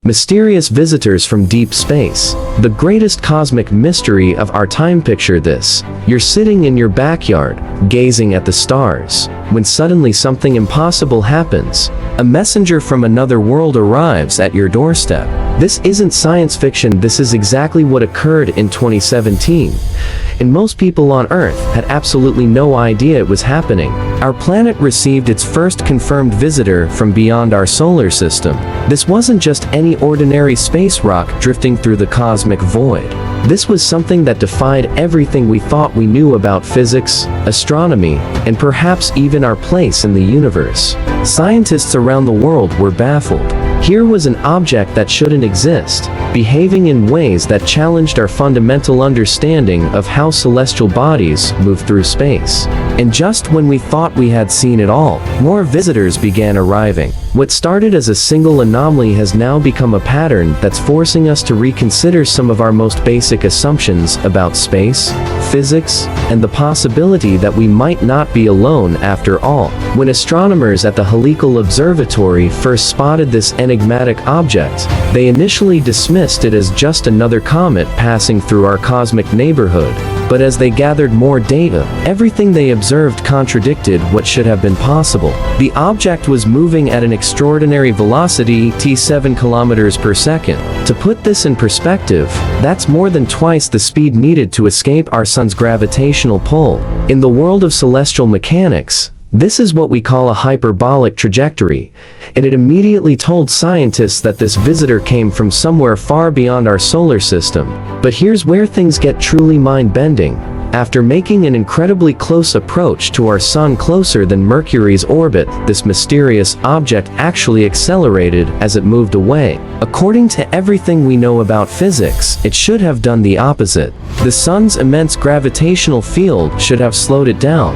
Mysterious visitors from deep space. The greatest cosmic mystery of our time. Picture this. You're sitting in your backyard, gazing at the stars, when suddenly something impossible happens. A messenger from another world arrives at your doorstep. This isn't science fiction, this is exactly what occurred in 2017. And most people on Earth had absolutely no idea it was happening. Our planet received its first confirmed visitor from beyond our solar system. This wasn't just any ordinary space rock drifting through the cosmic void. This was something that defied everything we thought we knew about physics, astronomy, and perhaps even our place in the universe. Scientists around the world were baffled. Here was an object that shouldn't exist, behaving in ways that challenged our fundamental understanding of how celestial bodies move through space. And just when we thought we had seen it all, more visitors began arriving. What started as a single anomaly has now become a pattern that's forcing us to reconsider some of our most basic assumptions about space, physics, and the possibility that we might not be alone after all. When astronomers at the Helical Observatory first spotted this enigmatic object, they initially dismissed it as just another comet passing through our cosmic neighborhood. But as they gathered more data, everything they observed contradicted what should have been possible. The object was moving at an extraordinary velocity, 7 kilometers per second. To put this in perspective, that's more than twice the speed needed to escape our sun's gravitational pull. In the world of celestial mechanics, this is what we call a hyperbolic trajectory, and it immediately told scientists that this visitor came from somewhere far beyond our solar system. But here's where things get truly mind-bending. After making an incredibly close approach to our sun, closer than Mercury's orbit, this mysterious object actually accelerated as it moved away. According to everything we know about physics, it should have done the opposite. The sun's immense gravitational field should have slowed it down,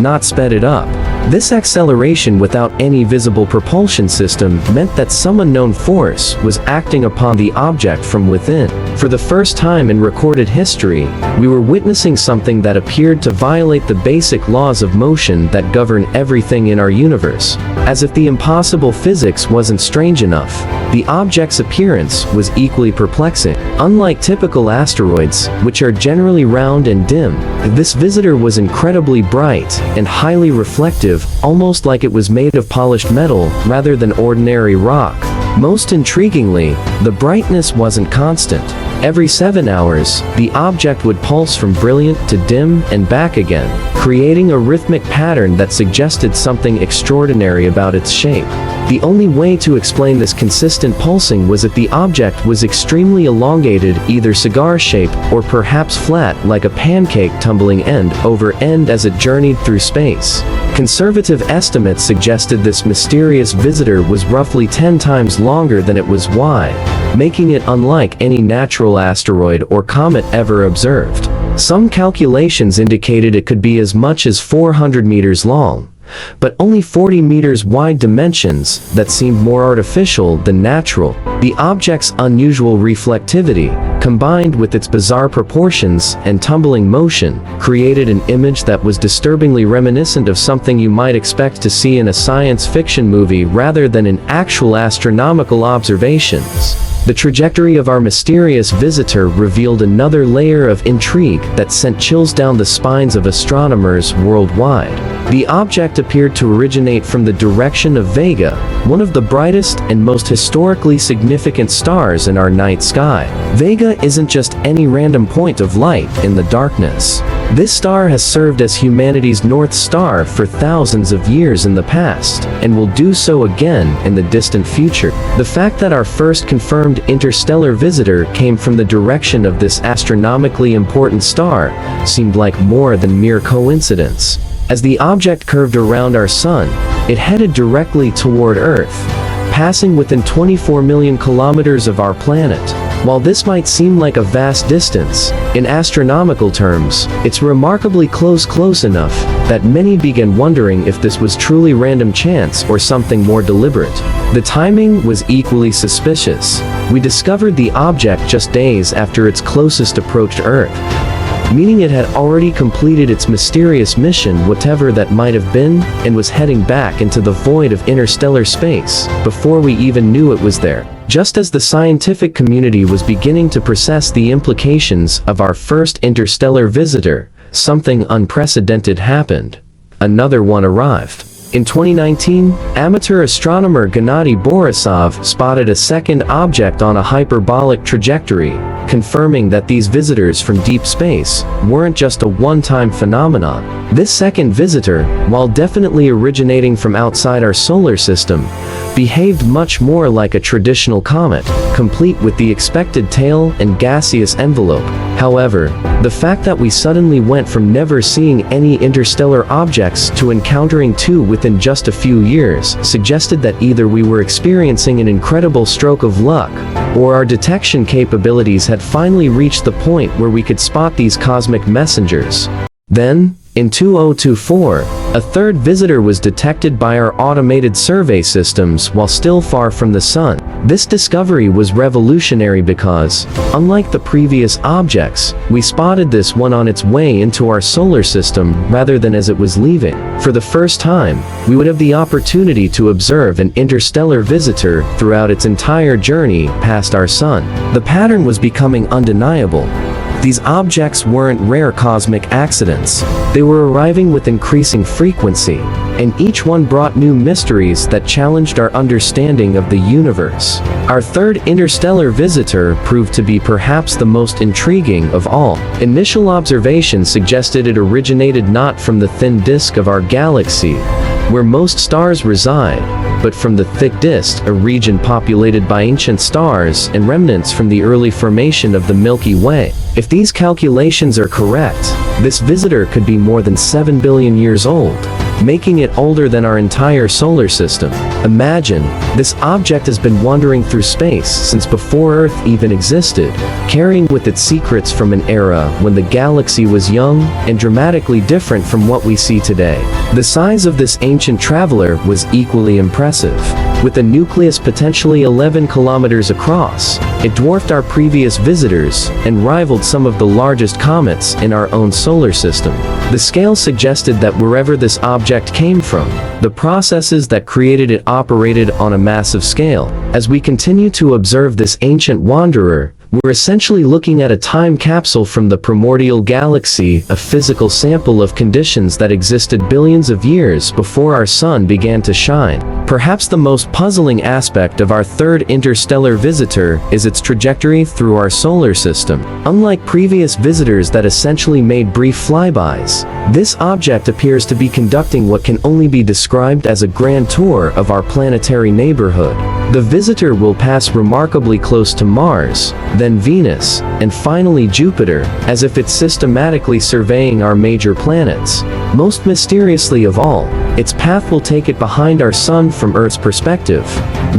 not sped it up. This acceleration without any visible propulsion system meant that some unknown force was acting upon the object from within. For the first time in recorded history, we were witnessing something that appeared to violate the basic laws of motion that govern everything in our universe. As if the impossible physics wasn't strange enough, the object's appearance was equally perplexing. Unlike typical asteroids, which are generally round and dim, this visitor was incredibly bright and highly reflective, almost like it was made of polished metal rather than ordinary rock. Most intriguingly, the brightness wasn't constant. Every 7 hours, the object would pulse from brilliant to dim and back again, creating a rhythmic pattern that suggested something extraordinary about its shape. The only way to explain this consistent pulsing was if the object was extremely elongated, either cigar-shaped or perhaps flat like a pancake, tumbling end over end as it journeyed through space. Conservative estimates suggested this mysterious visitor was roughly 10 times longer than it was wide, making it unlike any natural asteroid or comet ever observed. Some calculations indicated it could be as much as 400 meters long, but only 40 meters wide, dimensions that seemed more artificial than natural. The object's unusual reflectivity, combined with its bizarre proportions and tumbling motion, created an image that was disturbingly reminiscent of something you might expect to see in a science fiction movie rather than in actual astronomical observations. The trajectory of our mysterious visitor revealed another layer of intrigue that sent chills down the spines of astronomers worldwide. The object appeared to originate from the direction of Vega, one of the brightest and most historically significant stars in our night sky. Vega isn't just any random point of light in the darkness. This star has served as humanity's North Star for thousands of years in the past, and will do so again in the distant future. The fact that our first confirmed interstellar visitor came from the direction of this astronomically important star seemed like more than mere coincidence. As the object curved around our sun, it headed directly toward Earth, passing within 24 million kilometers of our planet. While this might seem like a vast distance, in astronomical terms, it's remarkably close enough that many began wondering if this was truly random chance or something more deliberate. The timing was equally suspicious. We discovered the object just days after its closest approached Earth. meaning it had already completed its mysterious mission, whatever that might have been, and was heading back into the void of interstellar space, before we even knew it was there. Just as the scientific community was beginning to process the implications of our first interstellar visitor, something unprecedented happened. Another one arrived. In 2019, amateur astronomer Gennady Borisov spotted a second object on a hyperbolic trajectory, confirming that these visitors from deep space weren't just a one-time phenomenon. This second visitor, while definitely originating from outside our solar system, behaved much more like a traditional comet, complete with the expected tail and gaseous envelope. However, the fact that we suddenly went from never seeing any interstellar objects to encountering two within just a few years suggested that either we were experiencing an incredible stroke of luck, or our detection capabilities had finally reached the point where we could spot these cosmic messengers. Then, in 2024, a third visitor was detected by our automated survey systems while still far from the Sun. This discovery was revolutionary because, unlike the previous objects, we spotted this one on its way into our solar system rather than as it was leaving. For the first time, we would have the opportunity to observe an interstellar visitor throughout its entire journey past our Sun. The pattern was becoming undeniable. These objects weren't rare cosmic accidents. They were arriving with increasing frequency, and each one brought new mysteries that challenged our understanding of the universe. Our third interstellar visitor proved to be perhaps the most intriguing of all. Initial observations suggested it originated not from the thin disk of our galaxy, where most stars reside, but from the thick disk, a region populated by ancient stars and remnants from the early formation of the Milky Way. If these calculations are correct, this visitor could be more than 7 billion years old, making it older than our entire solar system. Imagine, this object has been wandering through space since before Earth even existed, carrying with it secrets from an era when the galaxy was young and dramatically different from what we see today. The size of this ancient traveler was equally impressive. With a nucleus potentially 11 kilometers across, it dwarfed our previous visitors and rivaled some of the largest comets in our own solar system. The scale suggested that wherever this object came from, the processes that created it operated on a massive scale. As we continue to observe this ancient wanderer, we're essentially looking at a time capsule from the primordial galaxy, a physical sample of conditions that existed billions of years before our Sun began to shine. Perhaps the most puzzling aspect of our third interstellar visitor is its trajectory through our solar system. Unlike previous visitors that essentially made brief flybys, this object appears to be conducting what can only be described as a grand tour of our planetary neighborhood. The visitor will pass remarkably close to Mars, then Venus, and finally Jupiter, as if it's systematically surveying our major planets. Most mysteriously of all, its path will take it behind our Sun from Earth's perspective,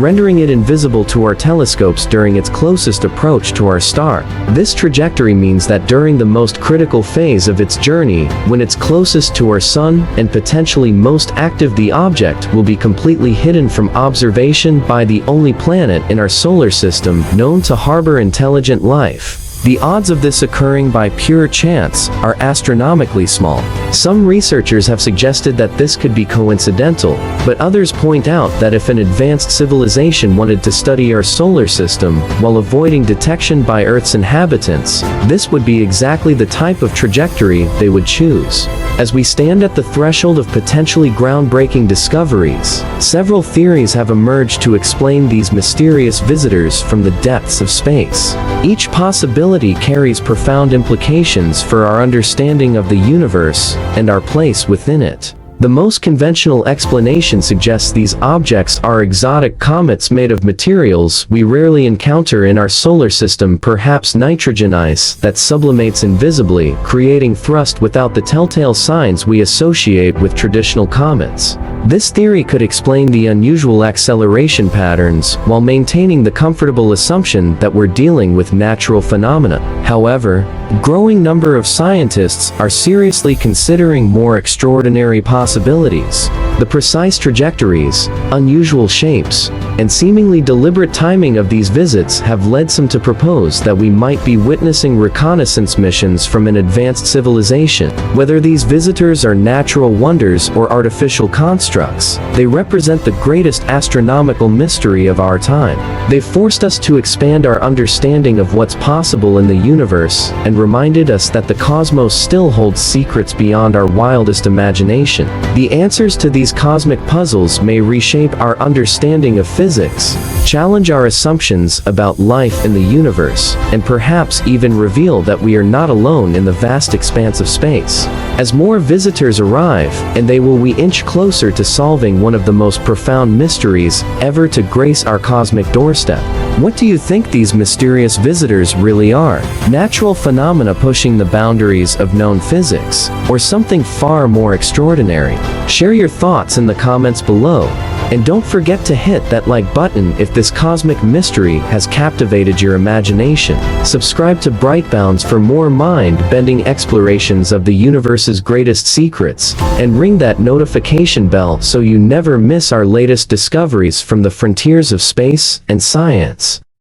rendering it invisible to our telescopes during its closest approach to our star. This trajectory means that during the most critical phase of its journey, when it's closest to our Sun and potentially most active, the object will be completely hidden from observation by the only planet in our solar system known to harbor intelligent life. The odds of this occurring by pure chance are astronomically small. Some researchers have suggested that this could be coincidental, but others point out that if an advanced civilization wanted to study our solar system while avoiding detection by Earth's inhabitants, this would be exactly the type of trajectory they would choose. As we stand at the threshold of potentially groundbreaking discoveries, several theories have emerged to explain these mysterious visitors from the depths of space. Each possibility carries profound implications for our understanding of the universe and our place within it. The most conventional explanation suggests these objects are exotic comets made of materials we rarely encounter in our solar system, perhaps nitrogen ice that sublimates invisibly, creating thrust without the telltale signs we associate with traditional comets. This theory could explain the unusual acceleration patterns while maintaining the comfortable assumption that we're dealing with natural phenomena. However, a growing number of scientists are seriously considering more extraordinary possibilities. The precise trajectories, unusual shapes, and seemingly deliberate timing of these visits have led some to propose that we might be witnessing reconnaissance missions from an advanced civilization. Whether these visitors are natural wonders or artificial constructs, they represent the greatest astronomical mystery of our time. They've forced us to expand our understanding of what's possible in the universe and reminded us that the cosmos still holds secrets beyond our wildest imagination. The answers to these cosmic puzzles may reshape our understanding of physics, challenge our assumptions about life in the universe, and perhaps even reveal that we are not alone in the vast expanse of space. As more visitors arrive, and they will we inch closer to solving one of the most profound mysteries ever to grace our cosmic doorstep. What do you think these mysterious visitors really are? Natural phenomena pushing the boundaries of known physics, or something far more extraordinary? Share your thoughts in the comments below, and don't forget to hit that like button if this cosmic mystery has captivated your imagination. Subscribe to BrightBoundX for more mind-bending explorations of the universe's greatest secrets, and ring that notification bell so you never miss our latest discoveries from the frontiers of space and science.